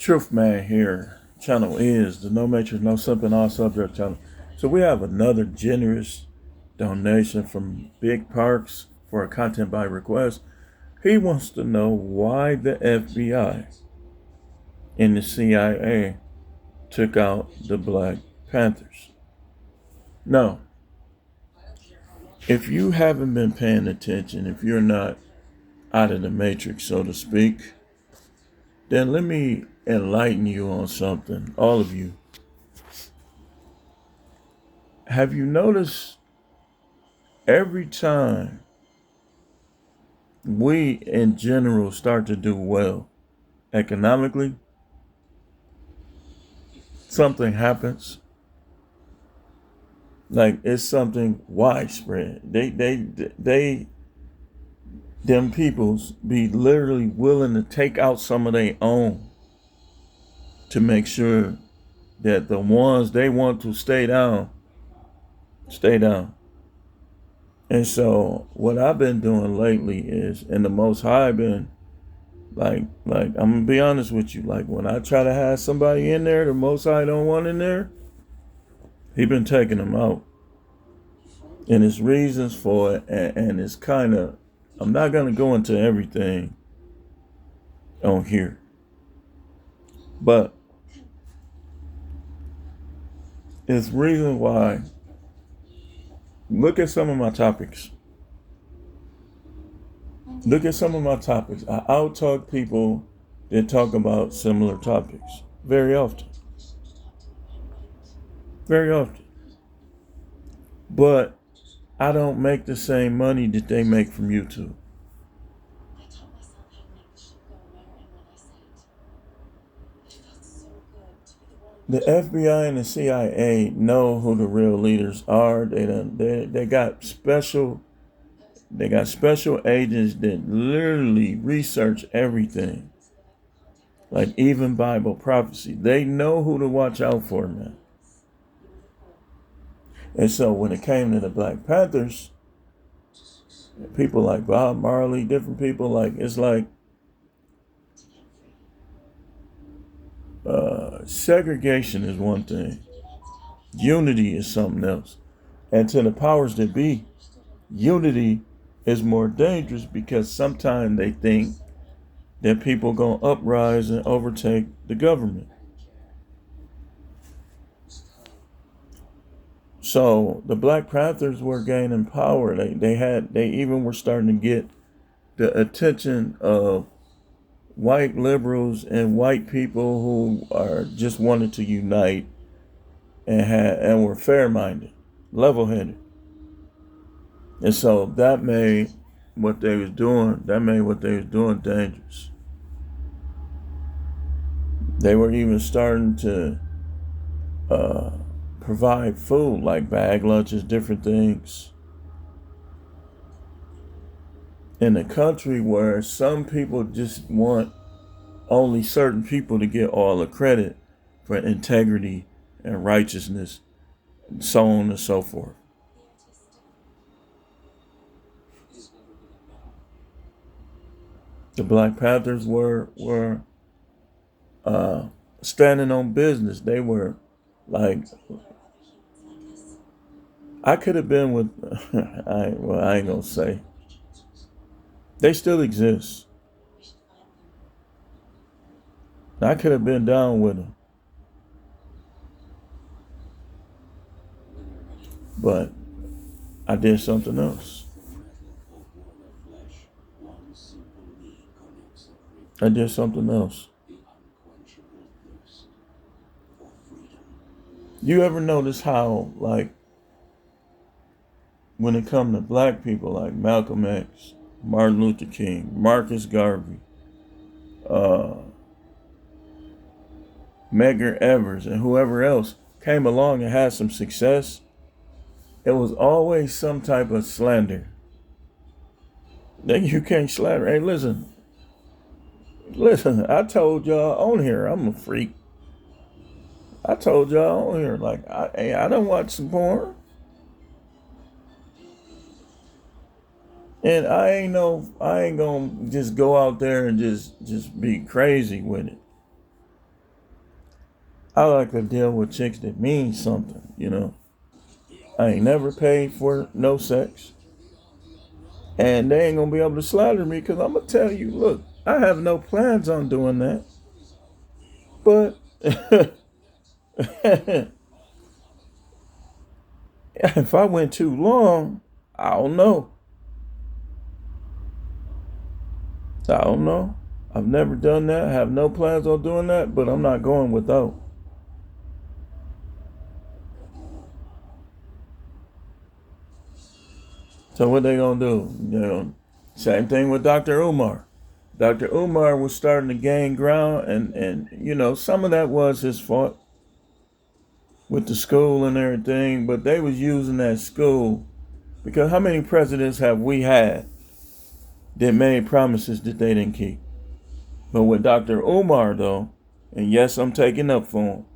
Truth Man here. Channel is the No Matrix, No Simping, All Subject channel. So we have another generous donation from Big Parks for a content by request. He wants to know why the FBI and the CIA took out the Black Panthers. Now, if you haven't been paying attention, if you're not out of the matrix, so to speak, then let me enlighten you on something, all of you. Have you noticed every time we in general start to do well economically, something happens? Like it's something widespread. Them peoples be literally willing to take out some of their own to make sure that the ones they want to stay down, stay down. And so what I've been doing lately is, and the Most High been like I'm gonna be honest with you. Like when I try to have somebody in there, the Most High don't want in there. He been taking them out, and his reasons for it, and it's kind of. I'm not gonna go into everything on here, but it's reason why. Look at some of my topics. Look at some of my topics. I out-talk people that talk about similar topics very often. Very often. But I don't make the same money that they make from YouTube. The FBI and the CIA know who the real leaders are. They got special agents that literally research everything. Like even Bible prophecy. They know who to watch out for now. And so when it came to the Black Panthers, people like Bob Marley, different people, like it's like segregation is one thing. Unity is something else. And to the powers that be, unity is more dangerous because sometimes they think that people gonna uprise and overtake the government. So the Black Panthers were gaining power. They even were starting to get the attention of white liberals and white people who are just wanted to unite and were fair-minded, level-headed. And so that made what they was doing dangerous. They were even starting to provide food, like bag lunches, different things. In a country where some people just want only certain people to get all the credit for integrity and righteousness, and so on and so forth. The Black Panthers were standing on business. They were like, I could have been with, I ain't gonna say. They still exist. I could have been down with them. But I did something else. I did something else. You ever notice how, like, when it comes to black people like Malcolm X, Martin Luther King, Marcus Garvey, Medgar Evers, and whoever else came along and had some success, it was always some type of slander. Then you can't slander. Hey, listen, I told y'all on here, I'm a freak. I told y'all on here, like, I don't watch some porn. And I ain't gonna just go out there and just be crazy with it. I like to deal with chicks that mean something, you know. I ain't never paid for no sex. And they ain't gonna be able to slander me because I'm gonna tell you, look, I have no plans on doing that. But if I went too long, I don't know. I don't know. I've never done that. I have no plans on doing that, but I'm not going without. So what they gonna do? You know, same thing with Dr. Umar. Dr. Umar was starting to gain ground, and you know, some of that was his fault with the school and everything, but they was using that school because how many presidents have we had that made promises that they didn't keep? But with Dr. Umar though, and yes, I'm taking up for him.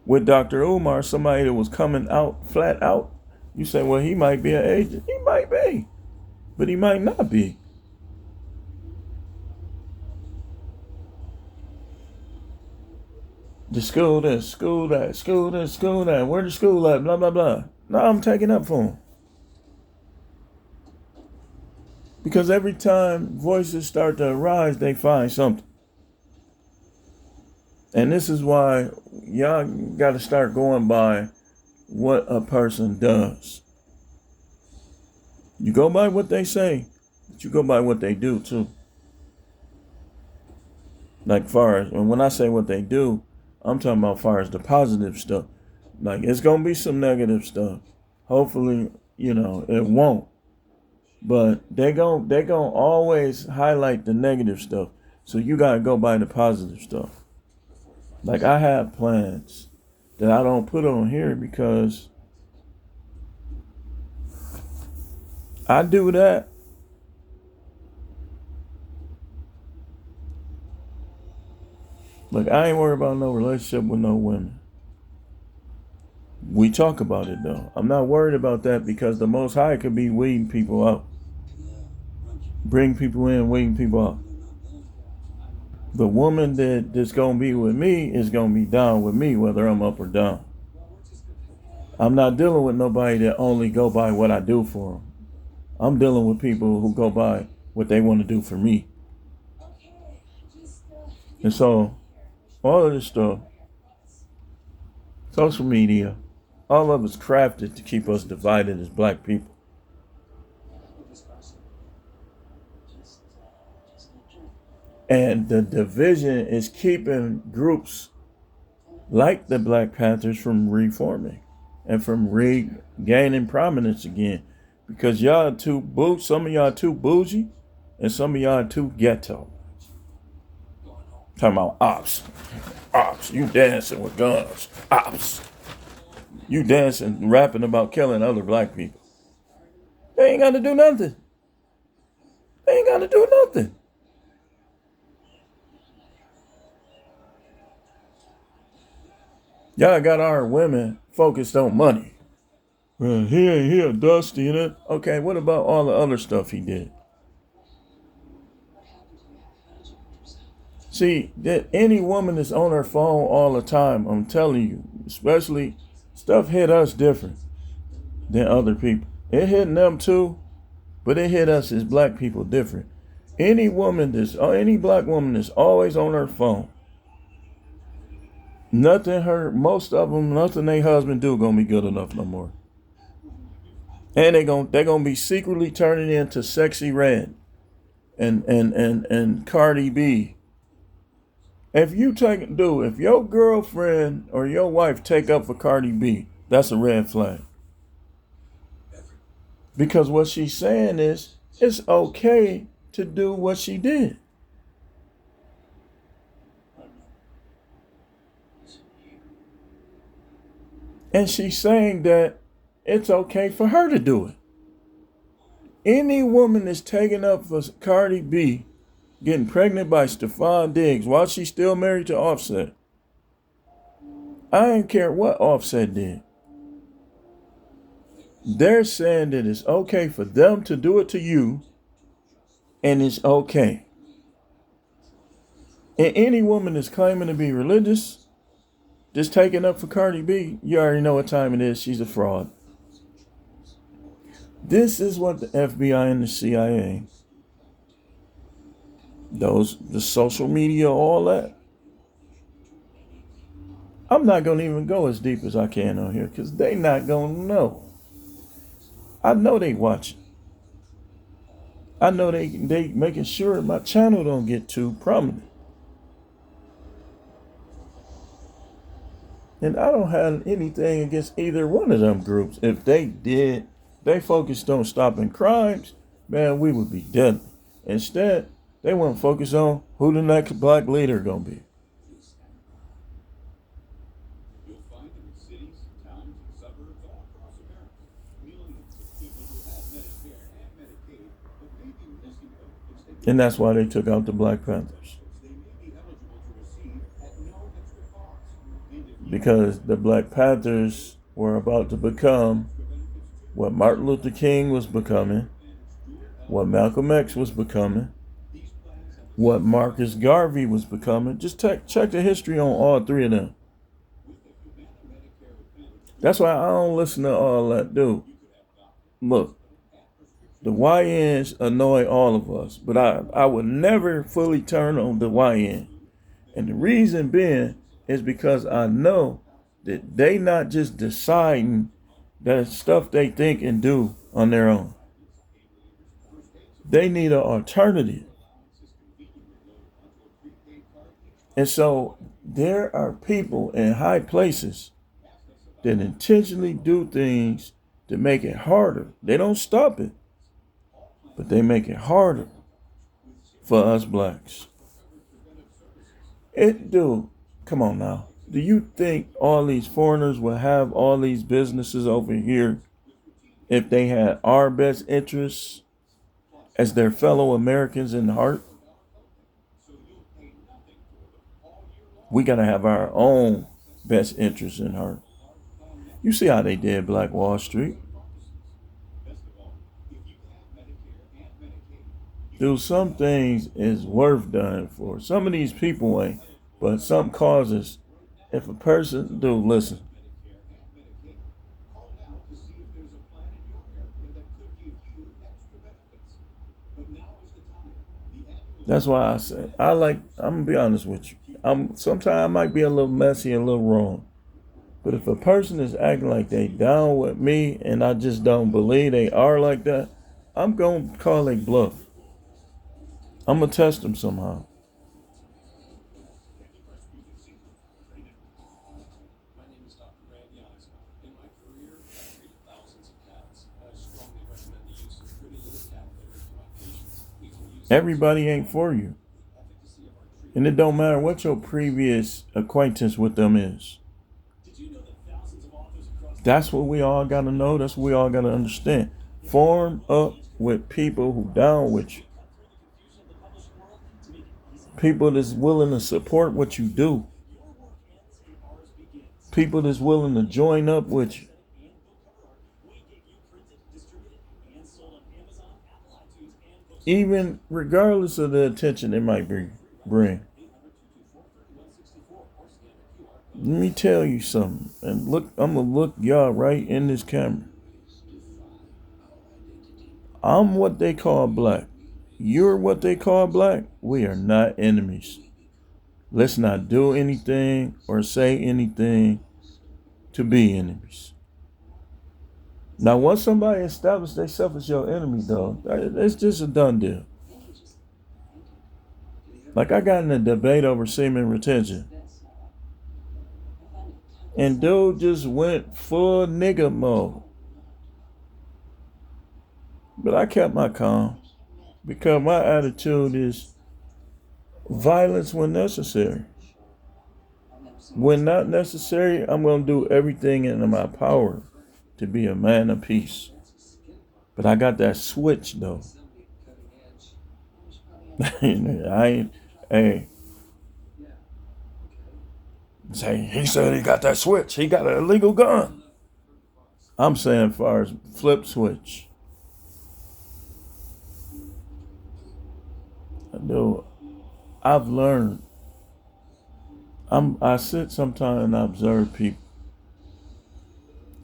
With Dr. Umar, somebody that was coming out flat out, you say, well, he might be an agent. He might be, but he might not be. The school this, school that, school this, school that. Where the school at? Blah, blah, blah. No, I'm taking up for him. Because every time voices start to arise, they find something. And this is why y'all got to start going by what a person does. You go by what they say, but you go by what they do too. Like far as, and when I say what they do, I'm talking about far as the positive stuff. Like it's gonna be some negative stuff. Hopefully, you know, it won't. But they gonna always highlight the negative stuff. So you gotta go by the positive stuff. Like I have plans that I don't put on here because I do that. Like I ain't worried about no relationship with no women. We talk about it though. I'm not worried about that because the Most High could be weeding people out. Bring people in, weeding people out. The woman that's gonna be with me is gonna be down with me whether I'm up or down. I'm not dealing with nobody that only go by what I do for them. I'm dealing with people who go by what they want to do for me. And so, all of this stuff, social media, all of it's crafted to keep us divided as black people. And the division is keeping groups like the Black Panthers from reforming and from regaining prominence again. Because y'all some of y'all too bougie and some of y'all too ghetto. Talking about ops, you dancing with guns, ops. You dancing, rapping about killing other black people. They ain't got to do nothing. They ain't got to do nothing. Y'all got our women focused on money. Well, he ain't here, Dusty in it. Okay, what about all the other stuff he did? See, that any woman that's on her phone all the time, I'm telling you, especially stuff hit us different than other people. It hit them too, but it hit us as black people different. Any black woman that's always on her phone, most of them, nothing they husband do gonna be good enough no more. And they're gonna be secretly turning into Sexy Red and Cardi B. If your girlfriend or your wife take up for Cardi B, that's a red flag. Because what she's saying is it's okay to do what she did. And she's saying that it's okay for her to do it. Any woman that's taking up for Cardi B getting pregnant by Stephon Diggs while she's still married to Offset, I don't care what Offset did. They're saying that it's okay for them to do it to you, and it's okay. And any woman that's claiming to be religious Just taking up for Cardi B. You already know what time it is. She's a fraud. This is what the FBI and the CIA, the social media, all that. I'm not going to even go as deep as I can on here because they not going to know. I know they watching. I know they making sure my channel don't get too prominent. And I don't have anything against either one of them groups. If they focused on stopping crimes, man, we would be dead. Instead, they want to focus on who the next black leader gonna be. And that's why they took out the Black Panthers. Because the Black Panthers were about to become what Martin Luther King was becoming, what Malcolm X was becoming, what Marcus Garvey was becoming. Just check the history on all three of them. That's why I don't listen to all that, dude. Look, the YNs annoy all of us, but I would never fully turn on the YN. And the reason being is because I know that they not just deciding that stuff they think and do on their own. They need an alternative. And so there are people in high places that intentionally do things to make it harder. They don't stop it, but they make it harder for us blacks. Dude, come on now. Do you think all these foreigners will have all these businesses over here if they had our best interests as their fellow Americans in heart? We gotta have our own best interests in heart. You see how they did Black Wall Street. Dude, some things is worth dying for. Some of these people ain't, but some causes, if a person, dude, listen. That's why I say, I'm gonna be honest with you. Sometimes I might be a little messy and a little wrong. But if a person is acting like they down with me and I just don't believe they are like that, I'm gonna call a bluff. I'm gonna test them somehow. Everybody ain't for you. And it don't matter what your previous acquaintance with them is. That's what we all gotta know. That's what we all gotta understand. Form up with people who down with you. People that's willing to support what you do. People that's willing to join up with you. Even regardless of the attention it might bring. Let me tell you something. And look, I'm going to look y'all right in this camera. I'm what they call black. You're what they call black. We are not enemies. Let's not do anything or say anything to be enemies. Now, once somebody establishes themselves as your enemy, though, it's just a done deal. Like I got in a debate over semen retention. And dude just went full nigga mode. But I kept my calm because my attitude is violence when necessary. When not necessary, I'm going to do everything in my power to be a man of peace. But I got that switch though. Hey. Say, he said he got that switch. He got an illegal gun. I'm saying as far as flip switch. I know I've learned I sit sometimes and I observe people.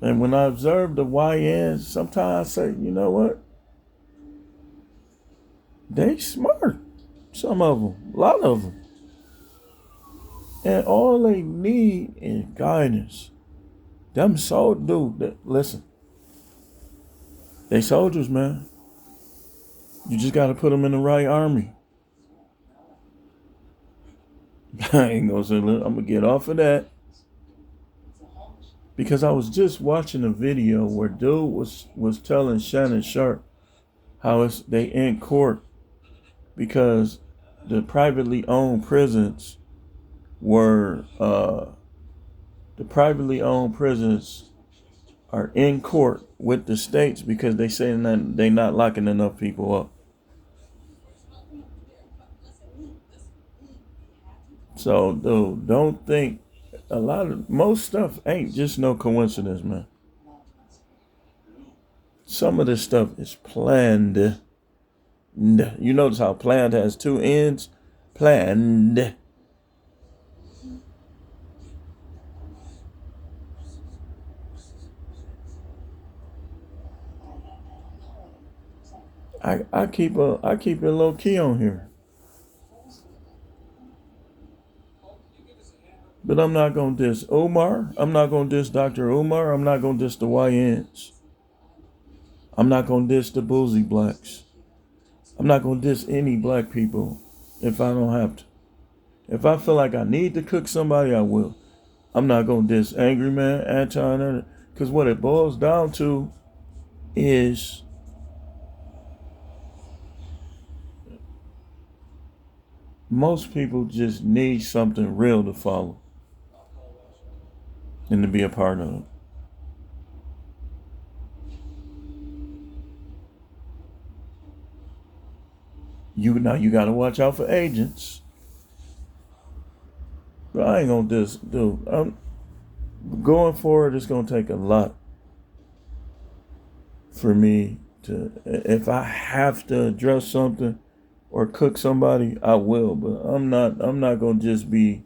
And when I observe the YNs, sometimes I say, you know what? They smart. Some of them, a lot of them. And all they need is guidance. Them dude, listen, they soldiers, man. You just got to put them in the right army. I ain't gonna say, look, I'm gonna get off of that. Because I was just watching a video where dude was telling Shannon Sharp how they in court because the privately owned prisons were the privately owned prisons are in court with the states because they say that they not locking enough people up. So dude, don't think most stuff ain't just no coincidence, man. Some of this stuff is planned. You notice how planned has two ends? Planned. I keep it low key on here. But I'm not gonna diss Umar. I'm not gonna diss Dr. Umar. I'm not gonna diss the YNs. I'm not gonna diss the boozy blacks. I'm not gonna diss any black people if I don't have to. If I feel like I need to cook somebody, I will. I'm not gonna diss Angry Man, Anton, because what it boils down to is most people just need something real to follow and to be a part of. You gotta watch out for agents. But I ain't gonna diss, dude. Going forward, it's gonna take a lot for me to. If I have to address something or cook somebody, I will. But I'm not gonna just be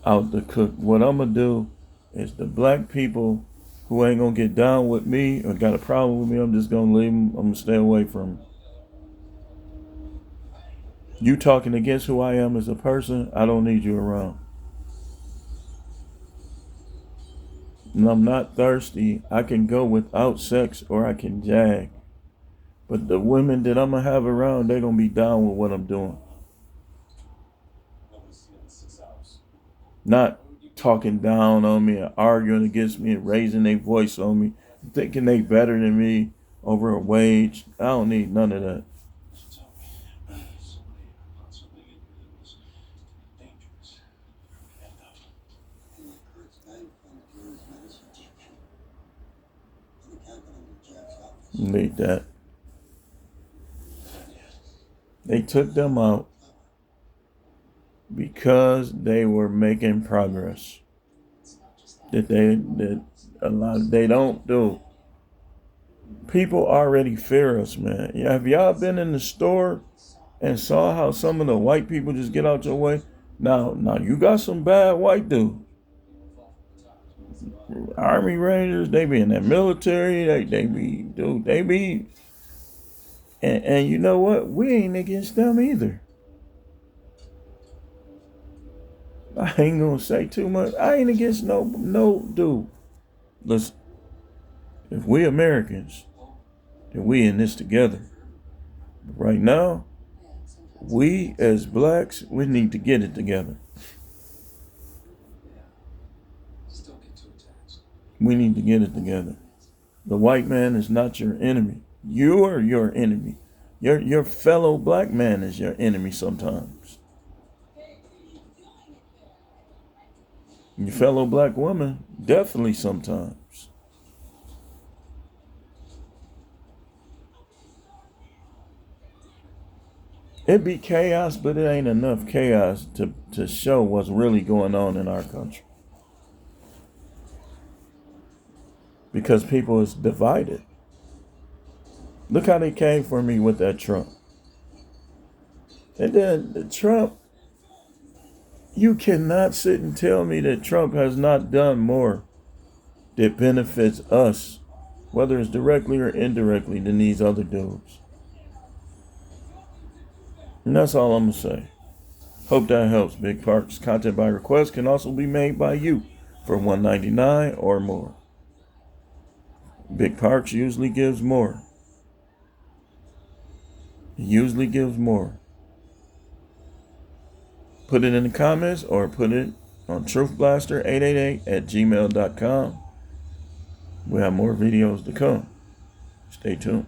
out to cook. What I'm gonna do is the black people who ain't gonna get down with me or got a problem with me, I'm just gonna leave them. I'm gonna stay away from them. You talking against who I am as a person, I don't need you around. And I'm not thirsty. I can go without sex or I can jag. But the women that I'm going to have around, they're going to be down with what I'm doing. Not talking down on me and arguing against me and raising their voice on me, thinking they better than me over a wage. I don't need none of that. Need that. They took them out because they were making progress. That a lot they don't do. People already fear us, man. Have y'all been in the store and saw how some of the white people just get out your way? Now you got some bad white dudes. Army Rangers, they be in that military, they be, and you know what? We ain't against them either. I ain't gonna say too much. I ain't against no dude. Listen, if we Americans, then we in this together. But right now, we as blacks, we need to get it together. We need to get it together. The white man is not your enemy. You are your enemy. Your fellow black man is your enemy sometimes. Your fellow black woman, definitely sometimes. It be chaos, but it ain't enough chaos to show what's really going on in our country. Because people is divided. Look how they came for me with that Trump. And then Trump, You cannot sit and tell me that Trump has not done more that benefits us, whether it's directly or indirectly, than these other dudes. And that's all I'm going to say. Hope that helps. Big Parks content by request can also be made by you for $1.99 or more. Big Parks usually gives more. He usually gives more. Put it in the comments or put it on truthblaster888@gmail.com. We have more videos to come. Stay tuned.